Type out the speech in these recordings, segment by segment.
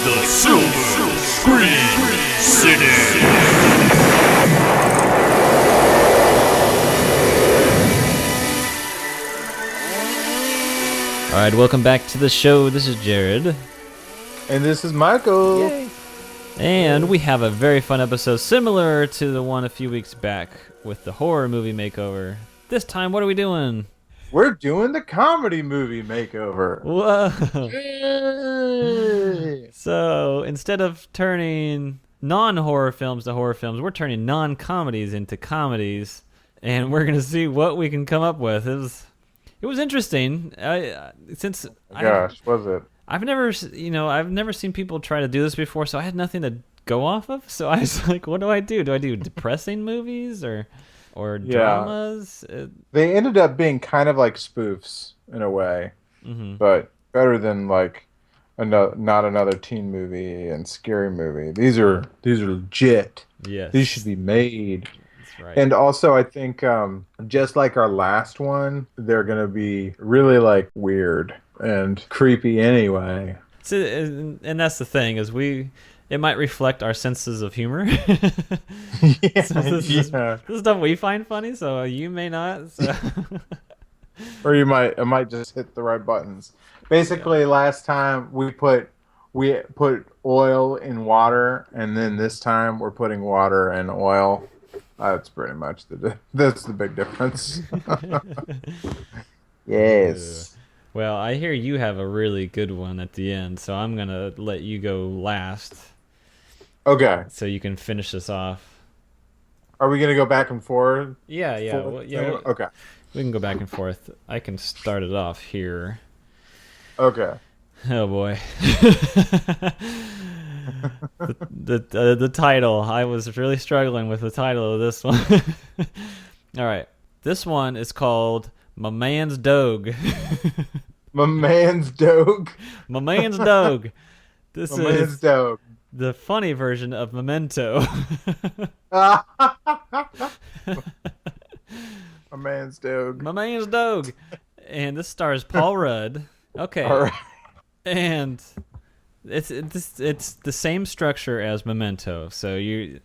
The Silver Screen City. All right, welcome back to the show. This is Jared. And this is Michael. Yay. And we have a very fun episode similar to the one a few weeks back with the horror movie makeover. This time, what are we doing? We're doing the comedy movie makeover. Whoa. Yay. So instead of turning non-horror films to horror films, we're turning non-comedies into comedies. And we're going to see what we can come up with. It was interesting. Was it? I've never seen people try to do this before, so I had nothing to go off of. So I was like, what do I do? Do I do depressing movies or dramas? They ended up being kind of like spoofs in a way, but better than like not another teen movie and scary movie. These are legit. Yes, these should be made. Right. And also, I think just like our last one, they're gonna be really like weird and creepy anyway. So, and that's the thing is it might reflect our senses of humor. Yeah, so this is stuff we find funny, so you may not. So. Or it might just hit the right buttons. Basically, last time we put oil in water, and then this time we're putting water in oil. That's pretty much that's the big difference. Yes. Well, I hear you have a really good one at the end, so I'm gonna let you go last. Okay. So you can finish this off. Are we gonna go back and forth? Yeah. Okay. We can go back and forth. I can start it off here. Okay. Oh boy. The title. I was really struggling with the title of this one. All right. This one is called My Man's Dog. My Man's Dog. My Man's Dog. This My Man's Dog. The funny version of Memento. My Man's Dog. My Man's Dog. And this stars Paul Rudd. Okay. All right. And it's the same structure as Memento. So it's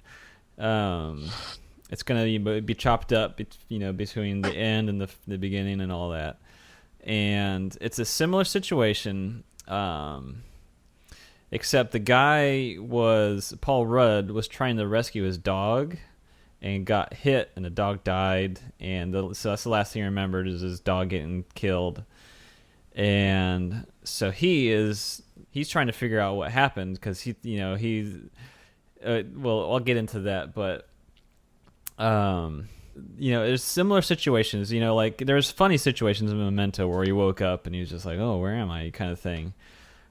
gonna be chopped up, between the end and the beginning and all that. And it's a similar situation, except the guy Paul Rudd was trying to rescue his dog, and got hit, and the dog died. And so that's the last thing he remembered is his dog getting killed. And so he's trying to figure out what happened because I'll get into that, but there's similar situations. Like there's funny situations in Memento where he woke up and he was just like, oh, where am I, kind of thing.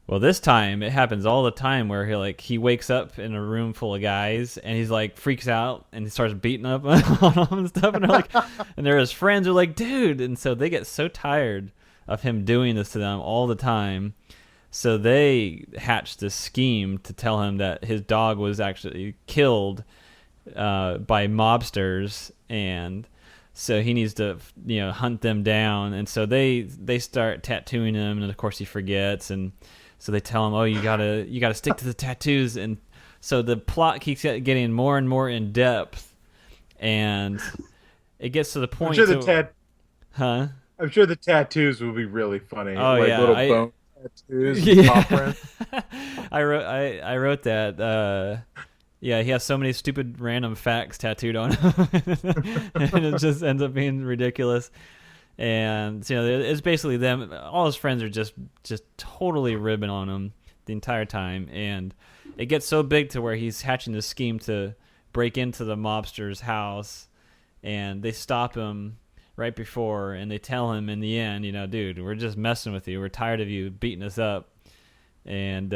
Well, this time it happens all the time where he wakes up in a room full of guys and he's like freaks out and he starts beating up on them and stuff, and they're like, and they're his friends are like, dude, and so they get so tired of him doing this to them all the time. So they hatched this scheme to tell him that his dog was actually killed by mobsters, and so he needs to hunt them down. And so they start tattooing him, and of course he forgets, and so they tell him, oh, you gotta stick to the tattoos. And so the plot keeps getting more and more in depth, and it gets to the point. I'm sure the tattoos will be really funny. Oh, like yeah, little bone tattoos. Yeah. I wrote that. Yeah, he has so many stupid random facts tattooed on him, and it just ends up being ridiculous. And it's basically them. All his friends are just totally ribbing on him the entire time, and it gets so big to where he's hatching this scheme to break into the mobster's house, and they stop him right before, and they tell him in the end, dude, we're just messing with you. We're tired of you beating us up. And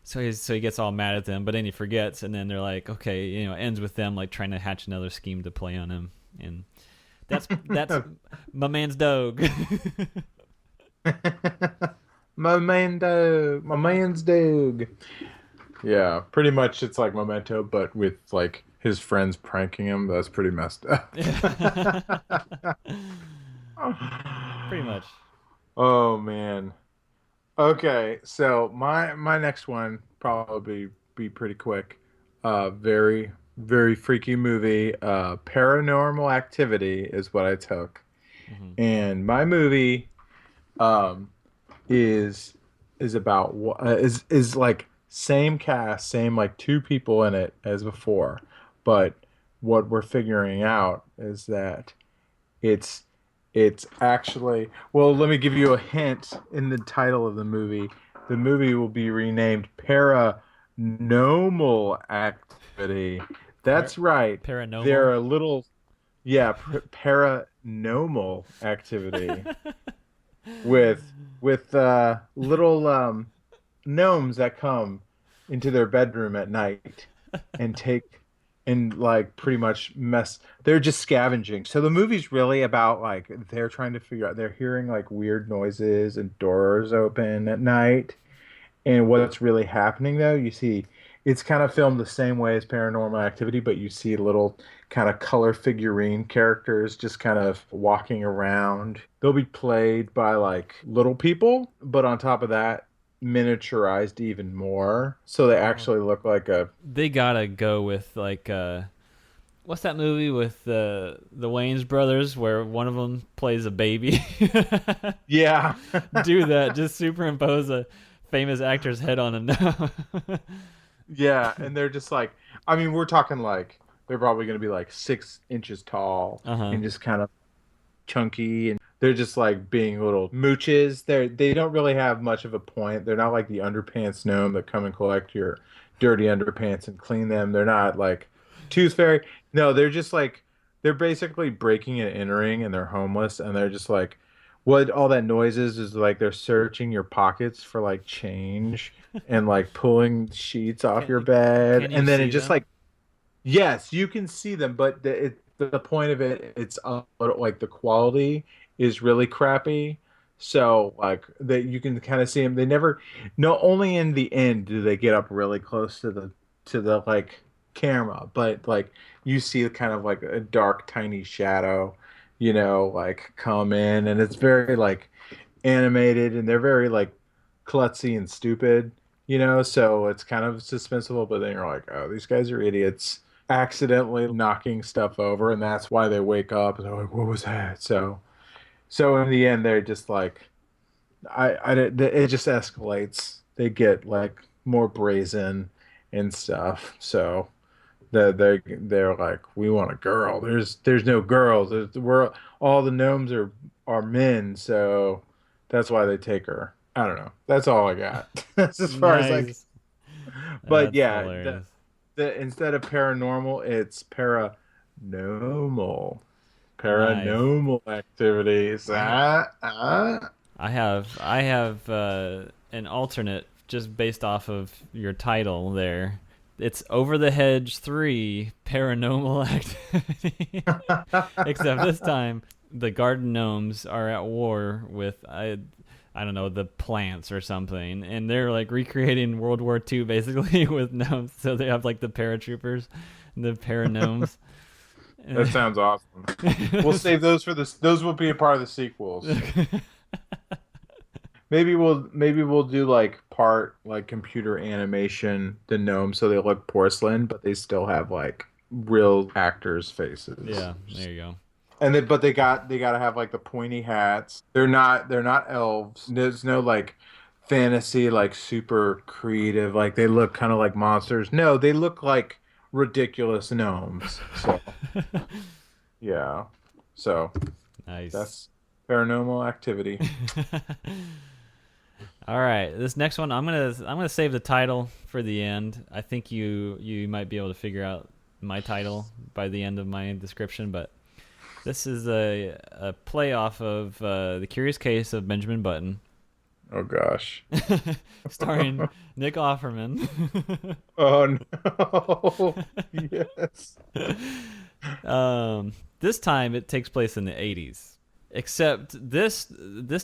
so he gets all mad at them, but then he forgets, and then they're like, okay, ends with them like trying to hatch another scheme to play on him. And that's My Man's Dog. My man's dog. Yeah, pretty much it's like Memento, but with like his friends pranking him. That's pretty messed up. Pretty much. Oh man. Okay, so my next one probably be pretty quick. Very very freaky movie. Paranormal Activity is what I took, Hmm. and my movie um is about is like same cast, same like two people in it as before, but what we're figuring out is that it's it's actually, well, let me give you a hint in the title of the movie. The movie will be renamed Paranormal Activity. Par- That's right. Paranormal. They're a little, yeah, paranormal activity with little gnomes that come into their bedroom at night and take and like pretty much mess. They're just scavenging. So the movie's really about like they're trying to figure out. They're hearing like weird noises and doors open at night. And what's really happening though, you see, it's kind of filmed the same way as Paranormal Activity, but you see little kind of color figurine characters just kind of walking around. They'll be played by like little people, but on top of that, miniaturized even more. So they Oh, actually look like a, they gotta go with like what's that movie with the Wayans brothers where one of them plays a baby? yeah. Do that. Just superimpose a famous actor's head on a no. Yeah, and they're just like, I mean, we're talking like they're probably going to be like 6 inches tall Uh huh. and just kind of chunky, and they're just like being little mooches. They don't really have much of a point. They're not like the underpants gnome that come and collect your dirty underpants and clean them. They're not like tooth fairy. No, they're just like they're basically breaking and entering, and they're homeless, and they're just like what all that noise is like they're searching your pockets for like change and like pulling sheets off your bed, Can you and then it see just them? like, yes, you can see them, but the point of it, it's like the quality is really crappy. So like that you can kind of see them. They never, no, only in the end do they get up really close to the like camera, but like you see kind of like a dark tiny shadow, like come in, and it's very like animated, and they're very like klutzy and stupid, so it's kind of suspenseful, but then you're like, oh, these guys are idiots accidentally knocking stuff over, and that's why they wake up and they're like, what was that? So in the end they're just like, it just escalates. They get like more brazen and stuff. So they're like, we want a girl. There's no girls. We're all the gnomes are men, so that's why they take her. I don't know. That's all I got. That's as far as like. Nice. But That's yeah, hilarious. the instead of paranormal, it's paranormal. Nice. Paranormal activities. I have an alternate just based off of your title there. It's Over the Hedge 3 Paranormal Activity. Except this time the garden gnomes are at war with I don't know, the plants or something, and they're like recreating World War II basically with gnomes. So they have like the paratroopers, the paragnomes. That sounds awesome. We'll save those for this. Those will be a part of the sequels. Maybe we'll do like part like computer animation the gnomes so they look porcelain, but they still have like real actors' faces. Yeah, there you go. And but they gotta have like the pointy hats. They're not elves. There's no like fantasy like super creative, like they look kind of like monsters. No, they look like ridiculous gnomes. So yeah. So Nice. that's Paranormal Activity. All right, this next one I'm gonna save the title for the end. I think you might be able to figure out my title by the end of my description, but this is a play off of The Curious Case of Benjamin Button, Oh gosh. starring Nick Offerman. Oh no. Yes. This time it takes place in the 80s. Except this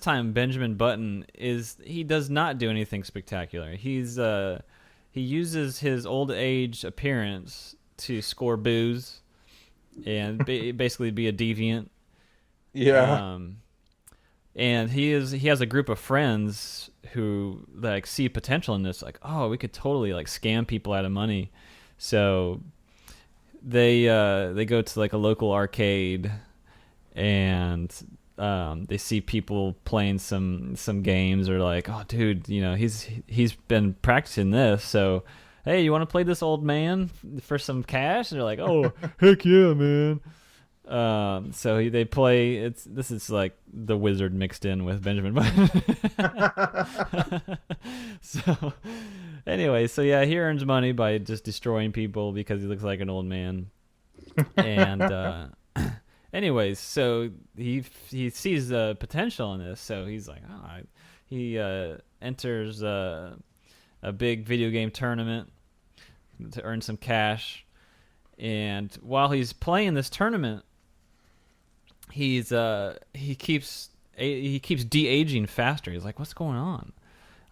time Benjamin Button he does not do anything spectacular. He uses his old age appearance to score booze and basically be a deviant. Yeah. Um, and he has a group of friends who like see potential in this, like, oh, we could totally like scam people out of money. So they go to like a local arcade, and they see people playing some games, or like, oh dude, he's been practicing this, so hey, you want to play this old man for some cash? And they're like, oh, heck yeah, man. So they play. This is like the Wizard mixed in with Benjamin Button. So anyway, so yeah, he earns money by just destroying people because he looks like an old man. And anyways, so he sees the potential in this, so he's like, he enters a big video game tournament to earn some cash. And while he's playing this tournament, he keeps de-aging faster. He's like, what's going on?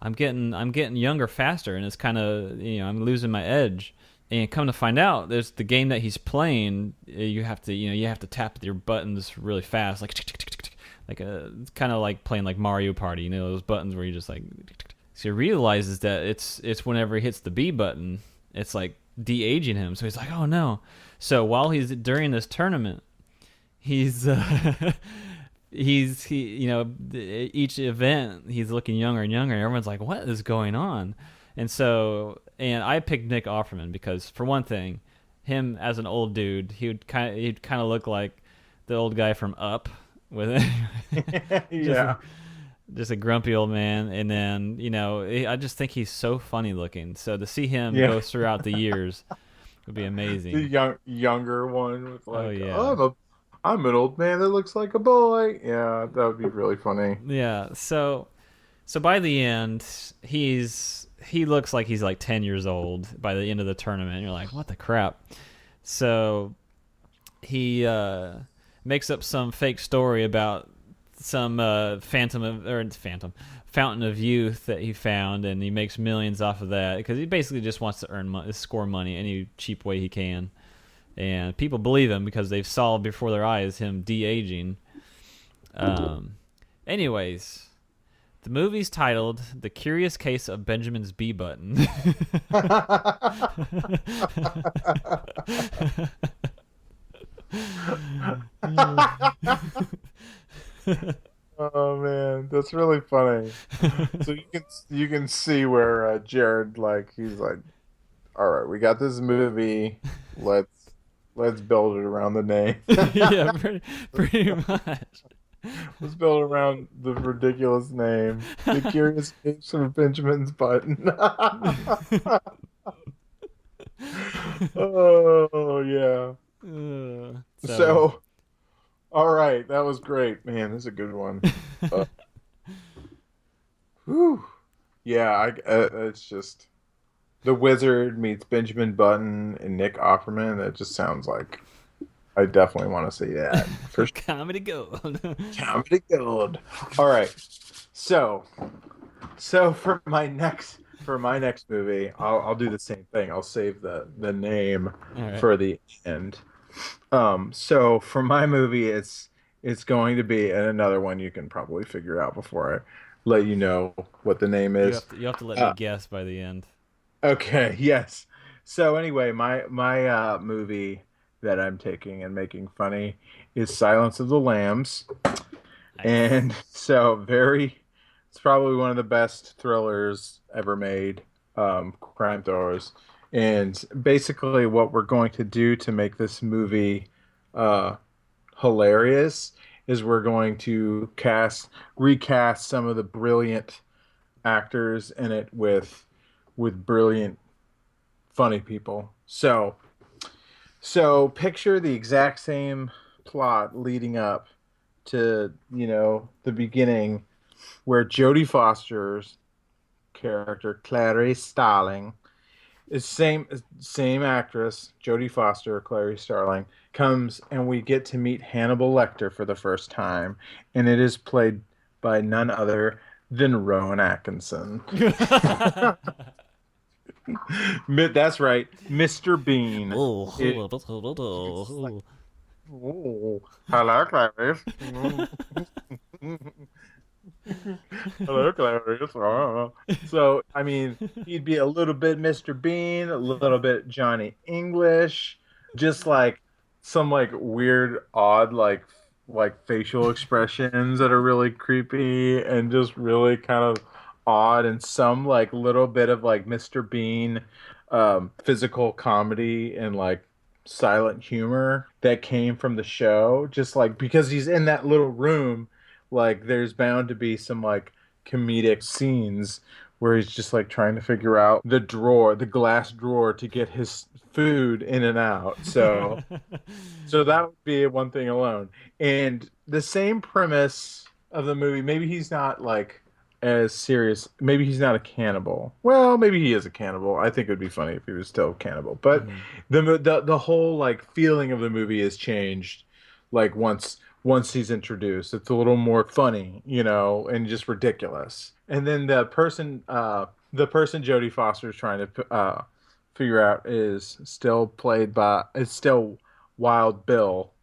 I'm getting younger faster, and it's kind of, I'm losing my edge. And come to find out, there's the game that he's playing. You have to tap your buttons really fast, like it's kind of like playing like Mario Party. Those buttons where you just like. So he realizes that it's whenever he hits the B button, it's like de-aging him. So he's like, oh no. So while he's during this tournament, each event he's looking younger and younger, and everyone's like, what is going on? And I picked Nick Offerman because, for one thing, him as an old dude, he'd kind of look like the old guy from Up, with just a grumpy old man. And then I just think he's so funny looking. So to see him go throughout the years would be amazing. The younger one with like, oh yeah. Oh, I'm an old man that looks like a boy. Yeah, that would be really funny. Yeah. So by the end, he looks like he's like 10 years old by the end of the tournament. You're like, what the crap? So he makes up some fake story about some fountain of youth that he found, and he makes millions off of that because he basically just wants to score money any cheap way he can. And people believe him because they've saw before their eyes him de-aging. Anyways, the movie's titled "The Curious Case of Benjamin's B Button." Oh man, that's really funny. So you can see where Jared, like, he's like, all right, we got this movie. Let's build it around the name. Yeah, pretty much. Let's build around the ridiculous name. The Curious Case of Benjamin's Button. Oh yeah. So, all right, that was great, man. This is a good one. Whew. Yeah, it's just the Wizard meets Benjamin Button and Nick Offerman. That just sounds like I definitely want to see that. For Comedy gold. Comedy gold. All right, so for my next movie, I'll do the same thing. I'll save the name for the end. So for my movie, it's going to be, and another one you can probably figure out before I let you know what the name is. You have to let me guess by the end. Okay, yes. So anyway, my movie that I'm taking and making funny is Silence of the Lambs. Nice. And so it's probably one of the best thrillers ever made, crime thrillers. And basically what we're going to do to make this movie hilarious is we're going to recast some of the brilliant actors in it with brilliant, funny people. So picture the exact same plot leading up to, the beginning, where Jodie Foster's character, Clarice Starling, is same actress, Jodie Foster, Clarice Starling, comes, and we get to meet Hannibal Lecter for the first time, and it is played by none other than Rowan Atkinson. That's right, Mr. Bean. Oh, Hello, Clarice. Hello, Clarice. So, I mean, he'd be a little bit Mr. Bean, a little bit Johnny English, just like some like weird, odd, like facial expressions that are really creepy and just really kind of odd, and some like little bit of like Mr. Bean, physical comedy and like silent humor that came from the show, just like because he's in that little room, like there's bound to be some like comedic scenes where he's just like trying to figure out the glass drawer to get his food in and out. So that would be one thing alone. And the same premise of the movie, maybe he's not like as serious. Maybe he's not a cannibal. Well, maybe he is a cannibal. I think it would be funny if he was still a cannibal. But Mhm. the whole like feeling of the movie has changed. Like once he's introduced, it's a little more funny, and just ridiculous. And then the person Jodie Foster is trying to figure out is still Wild Bill,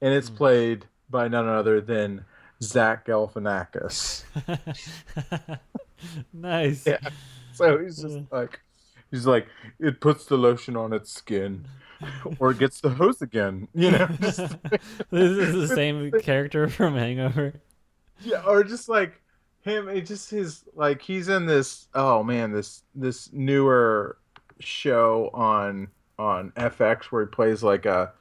and it's played by none other than Zach Galifianakis. Nice. Yeah. So he's like it puts the lotion on its skin, or it gets the hose again. Just This is the same character from Hangover. yeah, or just like him. It just his like he's in this. Oh man, this newer show on FX where he plays like a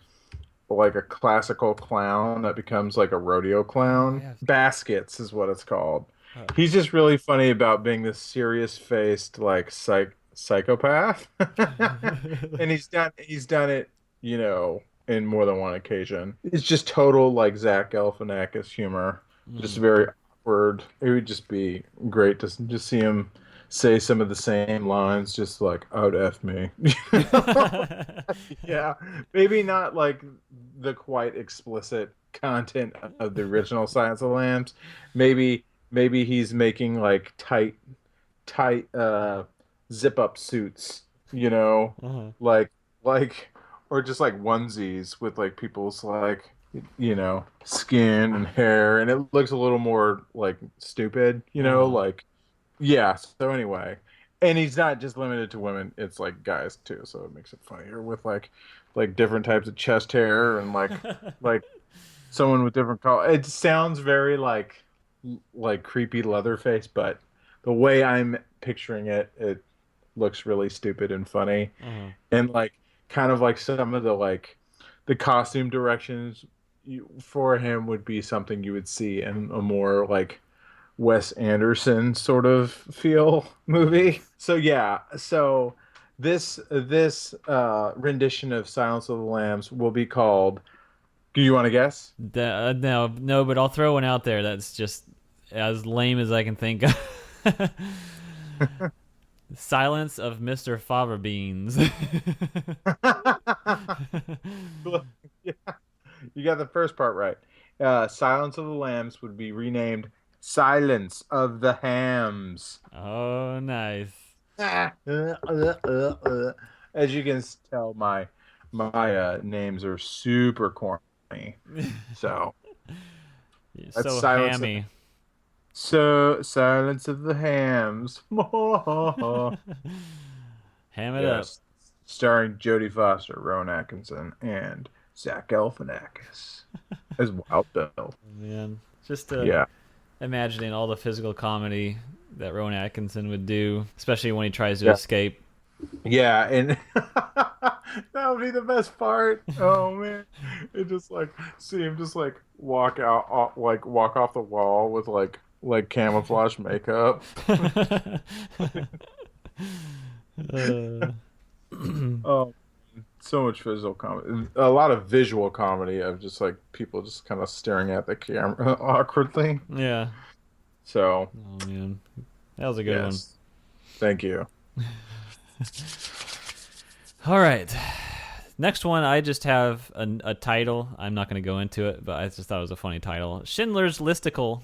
classical clown that becomes like a rodeo Oh clown. yeah. Baskets is what it's called. Oh. He's just really funny about being this serious faced like psychopath. And he's done it, in more than one occasion. It's just total like Zach Galifianakis humor. Just Mm. very awkward. It would just be great to just see him say some of the same lines, just like "out f me." Yeah, maybe not like the quite explicit content of the original Silence of the Lambs. Maybe he's making like tight zip up suits, Uh-huh. like or just like onesies with like people's like skin and hair, and it looks a little more like stupid, Uh-huh. like yeah. So anyway, and he's not just limited to women; it's like guys too. So it makes it funnier with like different types of chest hair and like someone with different color. It sounds very like creepy Leatherface, but the way I'm picturing it, it looks really stupid and funny, Uh-huh. and like kind of like some of the costume directions for him would be something you would see in a more like Wes Anderson sort of feel movie. So yeah, so this rendition of Silence of the Lambs will be called. Do you want to guess? No, no, but I'll throw one out there that's just as lame as I can think of. Silence of Mr. Fava Beans. Yeah, you got the first part right. Silence of the Lambs would be renamed Silence of the Hams. Oh, nice. As you can tell, my names are super corny. So You're that's so silence. hammy. So Silence of the Hams. Ham it up. Yes, starring Jodie Foster, Rowan Atkinson, and Zach Galifianakis as Wild Bill. Man, just Yeah, imagining all the physical comedy that Rowan Atkinson would do, especially when he tries to yeah, escape. yeah, and that would be the best part. Oh man, it just like see him just like walk off the wall with like camouflage makeup. Uh, Oh, so much physical comedy, a lot of visual comedy of just like people just kind of staring at the camera awkwardly. yeah. So Oh man, that was a good one. yes, thank you. All right. Next one, I just have a title. I'm not going to go into it, but I just thought it was a funny title. Schindler's Listicle.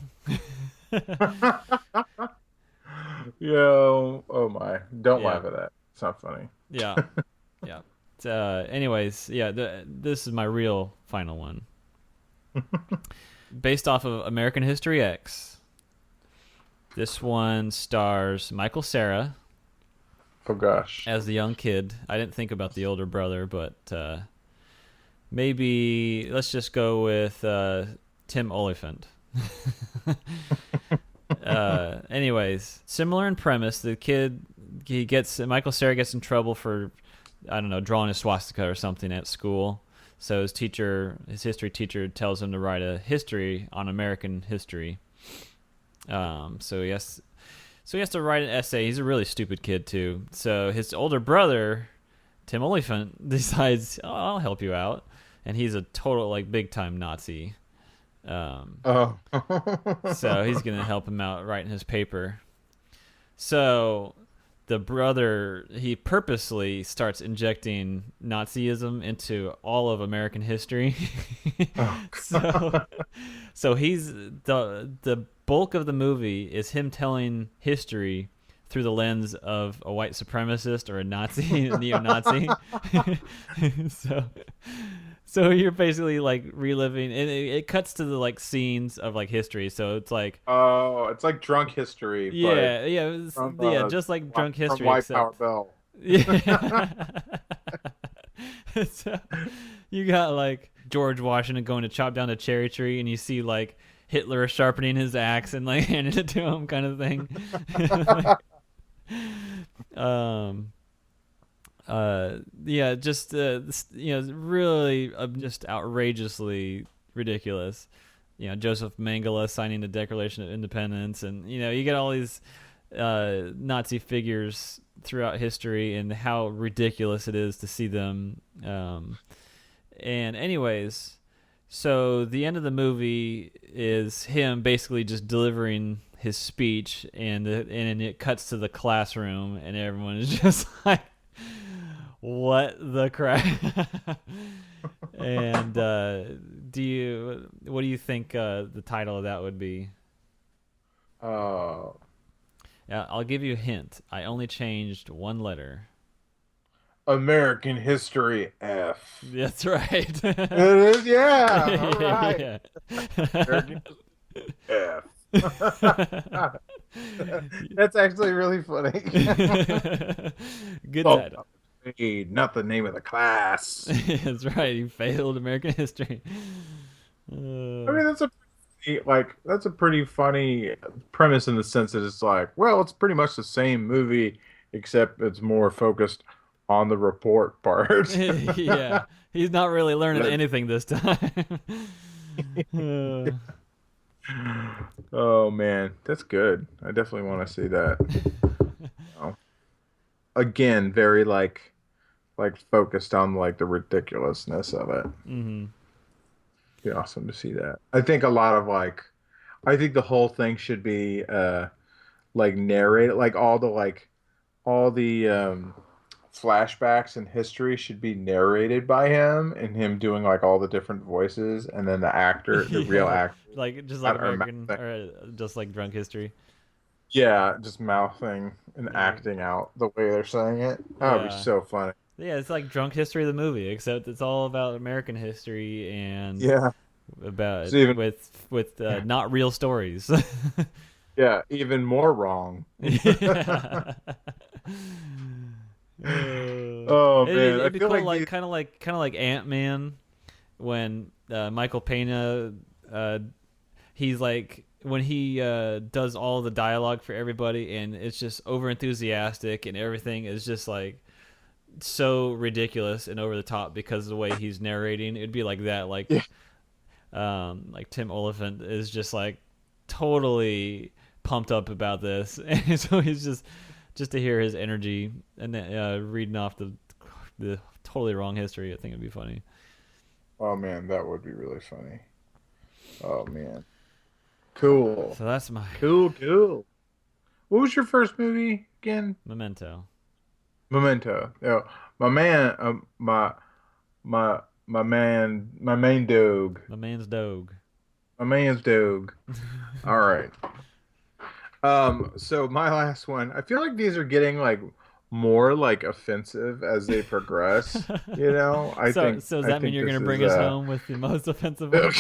Yo, oh my, don't Yeah, laugh at that. It's not funny. yeah, yeah. Anyways, yeah, this is my real final one. Based off of American History X. This one stars Michael Cera Oh gosh. as the young kid. I didn't think about the older brother, but maybe let's just go with Tim Oliphant. Anyways, similar in premise. The kid, Michael Cera gets in trouble for, I don't know, drawing a swastika or something at school. So his history teacher, tells him to write a history on American history. So he has to write an essay. He's a really stupid kid too. So his older brother, Tim Oliphant, decides, "Oh, I'll help you out," and he's a total like big time Nazi. Oh. So he's gonna help him out writing his paper. So the brother, he purposely starts injecting Nazism into all of American history. Oh, so he's the bulk of the movie is him telling history through the lens of a white supremacist or a Nazi, a neo-Nazi. So you're basically like reliving, and it cuts to the like scenes of like history. So it's like, oh, it's like drunk history. Yeah, just like drunk history. From White Power Bell. Yeah. So you got like George Washington going to chop down a cherry tree, and you see like Hitler sharpening his axe and like handing it to him, kind of thing. Yeah, just really just outrageously ridiculous. Joseph Mengele signing the Declaration of Independence, and you get all these Nazi figures throughout history and how ridiculous it is to see them. And anyways, so the end of the movie is him basically just delivering his speech, and it cuts to the classroom, and everyone is just like, what the crap? And what do you think the title of that would be? Yeah, I'll give you a hint. I only changed one letter. American History F. That's right. It is, yeah. All right. Yeah. American History F. That's actually really funny. Good title. Hey, not the name of the class. That's right. You failed American history. I mean, that's a pretty funny premise in the sense that it's like, well, it's pretty much the same movie, except it's more focused on the report part. Yeah, he's not really learning anything this time. Oh man, that's good. I definitely want to see that. Again, very like focused on like the ridiculousness of it. Mm-hmm. Be awesome to see that. I think a lot of I think the whole thing should be like narrated, like all the flashbacks in history should be narrated by him, and him doing like all the different voices, and then the real actor, like just like American or just like drunk history. Yeah, just mouthing and acting out the way they're saying it. That would be so funny. Yeah, it's like drunk history of the movie, except it's all about American history and about with not real stories. Yeah, even more wrong. Oh man, it'd be cool, like kind of like Ant-Man when Michael Pena, he's like when he does all the dialogue for everybody, and it's just over enthusiastic, and everything is just like so ridiculous and over the top because of the way he's narrating. It'd be like that, like Tim Oliphant is just like totally pumped up about this, and so he's just to hear his energy and then reading off the totally wrong history, I think it'd be funny. Oh man, that would be really funny. Oh man, cool. So that's my cool. What was your first movie again? Memento. Yeah, my man, my main dog. My man's dog. My man's dog. All right. So my last one, I feel like these are getting like more like offensive as they progress. So does that mean you're going to bring us home with the most offensive one?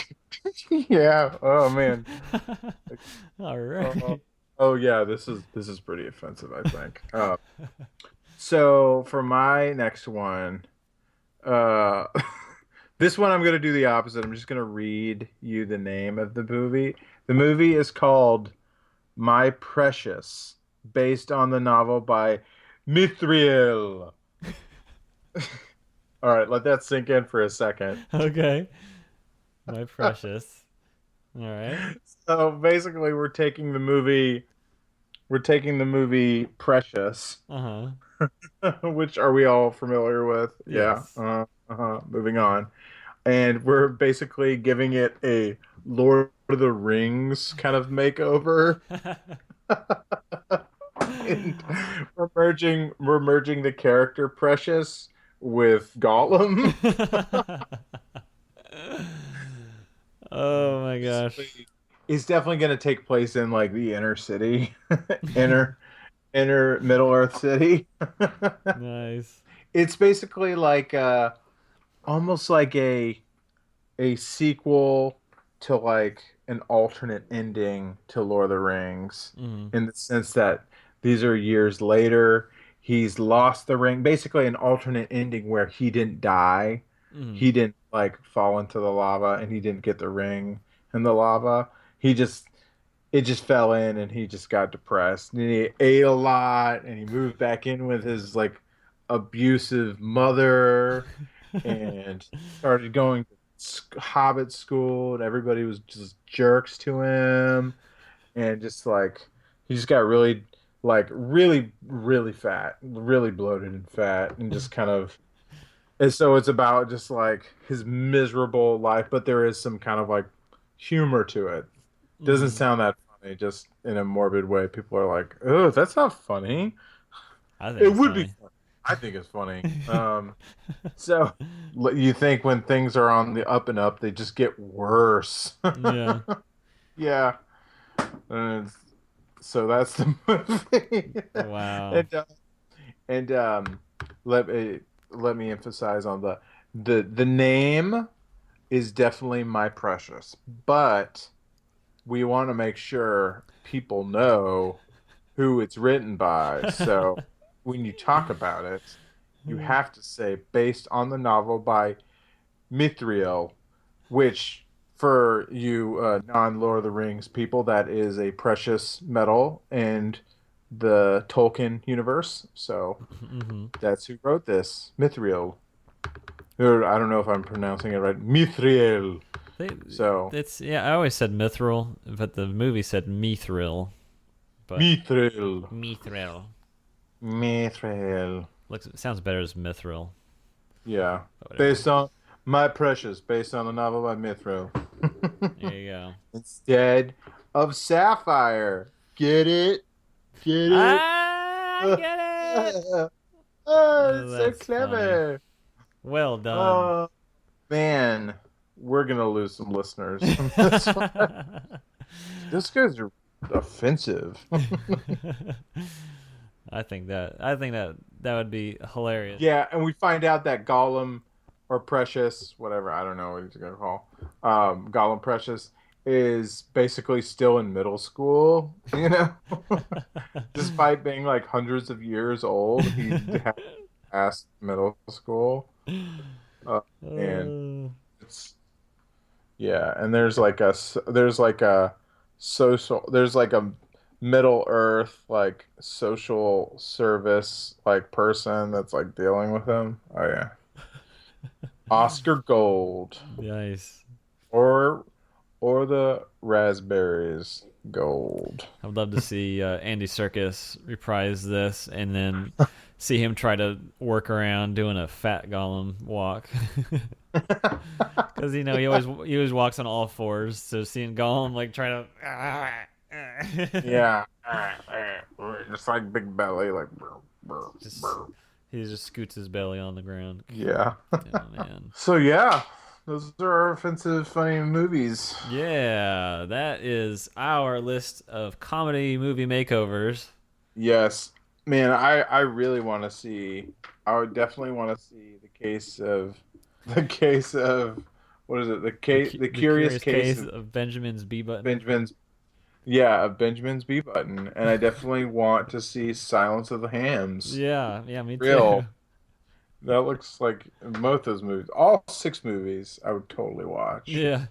Yeah. Oh man. All right. Oh yeah, this is pretty offensive, I think. So for my next one, uh, this one I'm gonna do the opposite. I'm just gonna read you the name of the movie. The movie is called My Precious, based on the novel by Mithriel. All right, let that sink in for a second. Okay, my precious. All right. So basically, we're taking the movie Precious, Uh huh. which are we all familiar with? Yeah. Yes. Moving on. And we're basically giving it a Lord of the Rings kind of makeover. And we're merging the character Precious with Gollum. Oh my gosh. Basically, it's definitely going to take place in like the inner city, inner inner Middle Earth city. Nice. It's basically like almost like a sequel to like an alternate ending to Lord of the Rings, Mm. in the sense that these are years later. He's lost the ring. Basically, an alternate ending where he didn't die. Mm. He didn't like fall into the lava, and he didn't get the ring in the lava. He just it just fell in, and he just got depressed. And he ate a lot, and he moved back in with his like abusive mother, and started going to Hobbit school, and everybody was just jerks to him, and just like he just got really, like really, really fat, really bloated and fat, and just kind of. And so it's about just like his miserable life, but there is some kind of like humor to it. Doesn't Mm. sound that funny, just in a morbid way. People are like, "Oh, that's not funny." I think It it's would be funny. funny. I think it's funny. So you think when things are on the up and up, they just get worse. Yeah. Yeah. And so that's the movie. Wow. And and let me let me emphasize on the name is definitely My Precious, but we want to make sure people know who it's written by. So when you talk about it, you have to say based on the novel by Mithriel, which for you non-Lord of the Rings people, that is a precious metal in the Tolkien universe. So Hmm. that's who wrote this, Mithriel. Or I don't know if I'm pronouncing it right, Mithriel. They, So it's yeah. I always said mithril, but the movie said mithril. But Mithril, mithril Mithril. looks sounds better as mithril. Yeah, But whatever. based on My Precious, based on the novel by Mithriel. There you go. Instead of Sapphire. Get it? Get it? I get it. Oh, Oh, it's so that's funny. clever. Well done. Oh man, we're gonna lose some listeners from this one. Those guys are offensive. I think that would be hilarious. Yeah, and we find out that Gollum or Precious, whatever, I don't know what he's gonna call, Gollum Precious is basically still in middle school, despite being like hundreds of years old, he has passed middle school, uh, and Uh, it's yeah, and there's like a social, there's like a Middle Earth like social service like person that's like dealing with him. Oh yeah. Oscar Gold nice. or the raspberries gold. I'd love to see Andy Serkis reprise this, and then see him try to work around doing a fat Gollum walk. Because he always walks on all fours. So seeing Gollum like try to Yeah. Just like big belly like just he just scoots his belly on the ground. yeah. Oh man. So yeah, those are our offensive funny movies. Yeah, that is our list of comedy movie makeovers. Yes. Man, I really want to see. I would definitely want to see the case of what is it? The The case, the the curious curious case case of of Benjamin's B button. Benjamin's Yeah, of Benjamin's B button, and I definitely want to see Silence of the Hams. Yeah, me too. Real. That looks like both those movies, all 6 movies, I would totally watch. Yeah,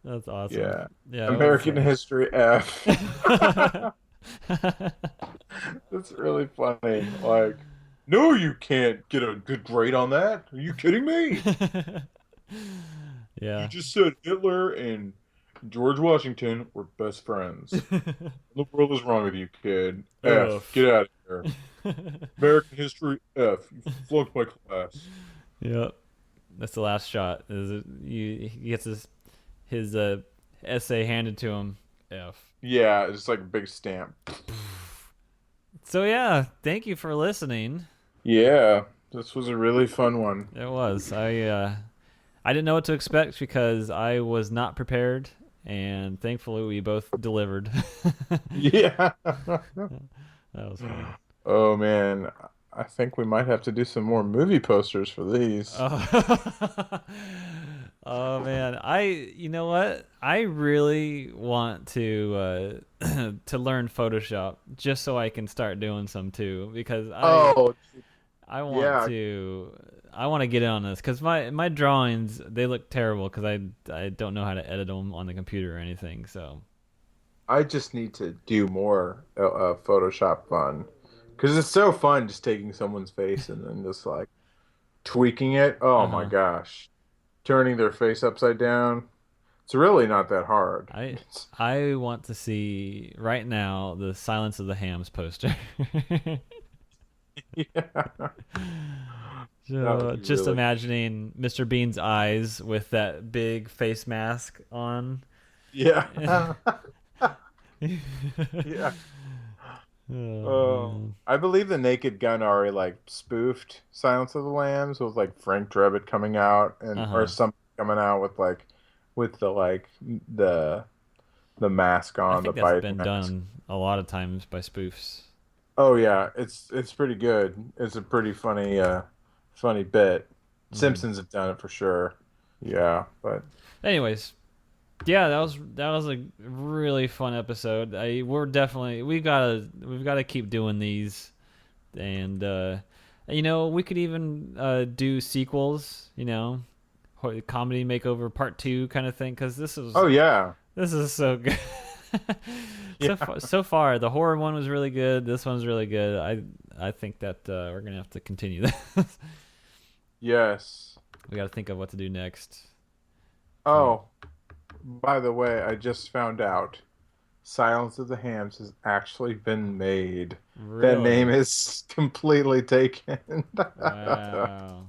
that's awesome. Yeah. Yeah, it was. American History F. That's really funny. Like, no, you can't get a good grade on that. Are you kidding me? You Yeah. just said Hitler and George Washington were best friends. What the world is wrong with you, kid? Ugh. F. Get out of here. American History F. You flunked my class. Yep. That's the last shot. He gets his essay handed to him. F. Yeah, it's just like a big stamp. So yeah, thank you for listening. Yeah, this was a really fun one. It was. I didn't know what to expect because I was not prepared, and thankfully we both delivered. Yeah. That was fun. Oh man, I think we might have to do some more movie posters for these. Oh. Oh man, you know what? I really want to to learn Photoshop just so I can start doing some too because Oh, I want yeah. to get in on this because my drawings they look terrible because I don't know how to edit them on the computer or anything. So I just need to do more Photoshop fun because it's so fun just taking someone's face and then just like tweaking it. Oh my uh-huh. gosh. Turning their face upside down. It's really not that hard. I want to see right now the Silence of the Hams poster. Yeah. That So would be just really. imagining Mr. Bean's eyes with that big face mask on. Yeah. Yeah. Oh, Oh, man. I believe the Naked Gun already like spoofed Silence of the Lambs with like Frank Drebin coming out and or Uh-huh. something coming out with like with the like the mask I on the think that's bite been mask. done a lot of times by spoofs. Oh yeah, it's pretty good. It's a pretty funny bit. Hmm. Simpsons have done it for sure. Yeah, but Anyways, yeah, that was a really fun episode. We've gotta keep doing these, and we could even do sequels. Comedy makeover part 2 kind of thing because this is oh yeah. this is so good. Yeah. So far, the horror one was really good. This one's really good. I think that we're gonna have to continue this. Yes. We got to think of what to do next. Yeah. Oh, by the way, I just found out Silence of the Hams has actually been made. That name Really? is completely taken. Wow.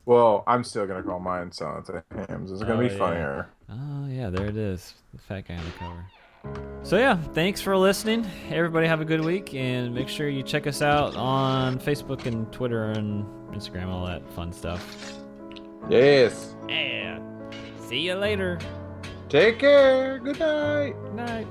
Well, I'm still gonna call mine Silence of the Hams. It's gonna Oh be yeah. funnier. Oh yeah. There it is. The fat guy on the cover. So yeah, thanks for listening. Everybody have a good week, and make sure you check us out on Facebook and Twitter and Instagram, all that fun stuff. Yes. Yeah. See you later. Take care. Good night. Good night.